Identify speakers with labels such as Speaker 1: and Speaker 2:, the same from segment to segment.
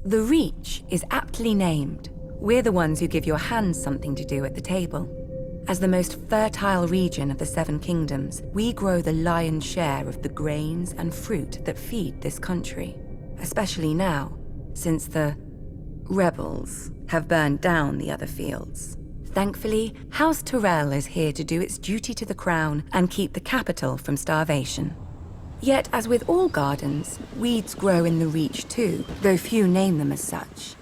Speaker 1: The Reach is aptly named. We're the ones who give your hands something to do at the table. As the most fertile region of the Seven Kingdoms, we grow the lion's share of the grains and fruit that feed this country, especially now, since the rebels have burned down the other fields. Thankfully, House Tyrell is here to do its duty to the crown and keep the capital from starvation. Yet, as with all gardens, weeds grow in the Reach too, though few name them as such.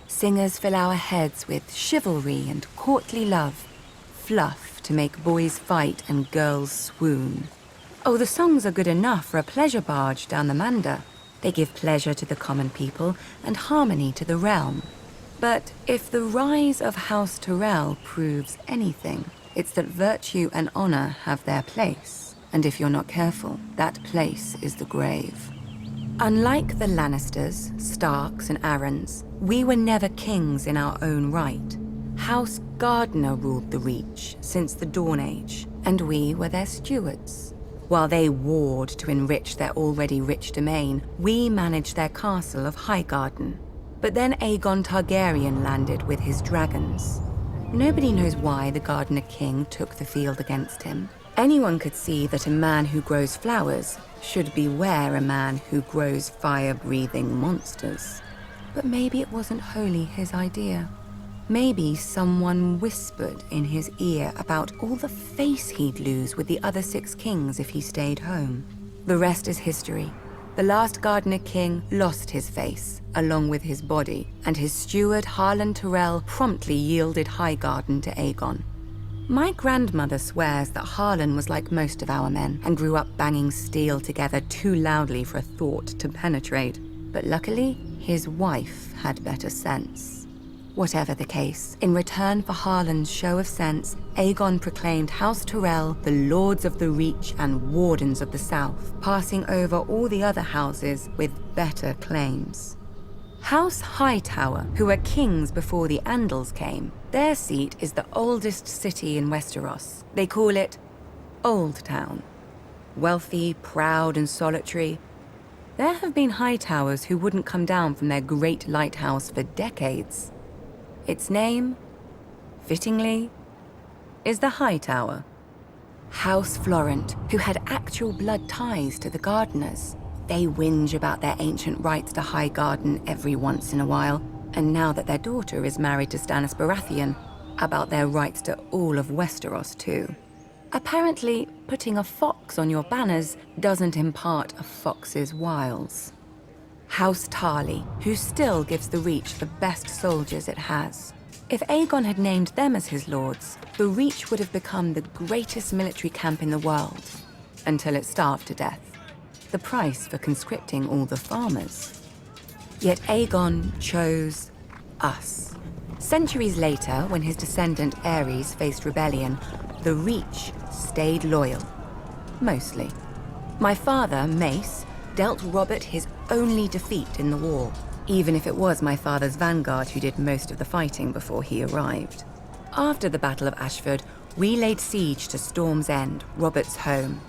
Speaker 1: Singers fill our heads with chivalry and courtly love, fluff to make boys fight and girls swoon. Oh, the songs are good enough for a pleasure barge down the Manda. They give pleasure to the common people and harmony to the realm. But if the rise of House Tyrell proves anything, it's that virtue and honor have their place. And if you're not careful, that place is the grave. Unlike the Lannisters, Starks, and Arryns, we were never kings in our own right. House Gardner ruled the Reach since the Dawn Age, and we were their stewards. While they warred to enrich their already rich domain, we managed their castle of Highgarden. But then Aegon Targaryen landed with his dragons. Nobody knows why the Gardener King took the field against him. Anyone could see that a man who grows flowers should beware a man who grows fire-breathing monsters. But maybe it wasn't wholly his idea. Maybe someone whispered in his ear about all the face he'd lose with the other 6 kings if he stayed home. The rest is history. The last Gardener King lost his face, along with his body, and his steward Harlan Tyrell promptly yielded Highgarden to Aegon. My grandmother swears that Harlan was like most of our men and grew up banging steel together too loudly for a thought to penetrate. But luckily, his wife had better sense. Whatever the case, in return for Harlan's show of sense, Aegon proclaimed House Tyrell the Lords of the Reach and Wardens of the South, passing over all the other houses with better claims. House Hightower, who were kings before the Andals came, their seat is the oldest city in Westeros. They call it Old Town. Wealthy, proud, and solitary, there have been Hightowers who wouldn't come down from their great lighthouse for decades. Its name, fittingly, is the Hightower. House Florent, who had actual blood ties to the Gardeners. They whinge about their ancient rights to Highgarden every once in a while, and now that their daughter is married to Stannis Baratheon, about their rights to all of Westeros too. Apparently, putting a fox on your banners doesn't impart a fox's wiles. House Tarly, who still gives the Reach the best soldiers it has. If Aegon had named them as his lords, the Reach would have become the greatest military camp in the world, until it starved to death. The price for conscripting all the farmers. Yet Aegon chose us. Centuries later, when his descendant Aerys faced rebellion, the Reach stayed loyal. Mostly. My father, Mace, dealt Robert his only defeat in the war, even if it was my father's vanguard who did most of the fighting before he arrived. After the Battle of Ashford, we laid siege to Storm's End, Robert's home.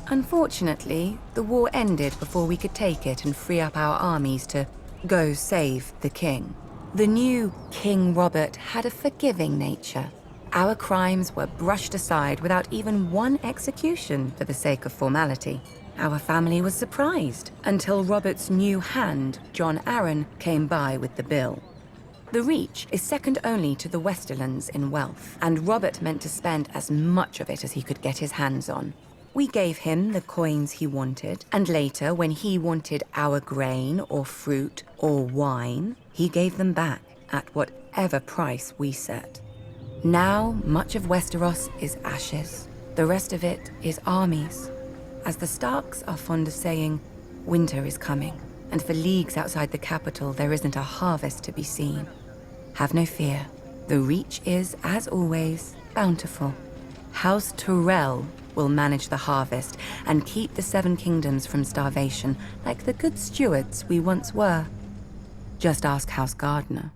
Speaker 1: Unfortunately, the war ended before we could take it and free up our armies to go save the king. The new King Robert had a forgiving nature. Our crimes were brushed aside without even one execution for the sake of formality. Our family was surprised until Robert's new hand, John Arryn, came by with the bill. The Reach is second only to the Westerlands in wealth, and Robert meant to spend as much of it as he could get his hands on. We gave him the coins he wanted, and later, when he wanted our grain or fruit or wine, he gave them back at whatever price we set. Now, much of Westeros is ashes. The rest of it is armies. As the Starks are fond of saying, winter is coming, and for leagues outside the capital, there isn't a harvest to be seen. Have no fear. The Reach is, as always, bountiful. House Tyrell will manage the harvest and keep the Seven Kingdoms from starvation like the good stewards we once were. Just ask House Gardner.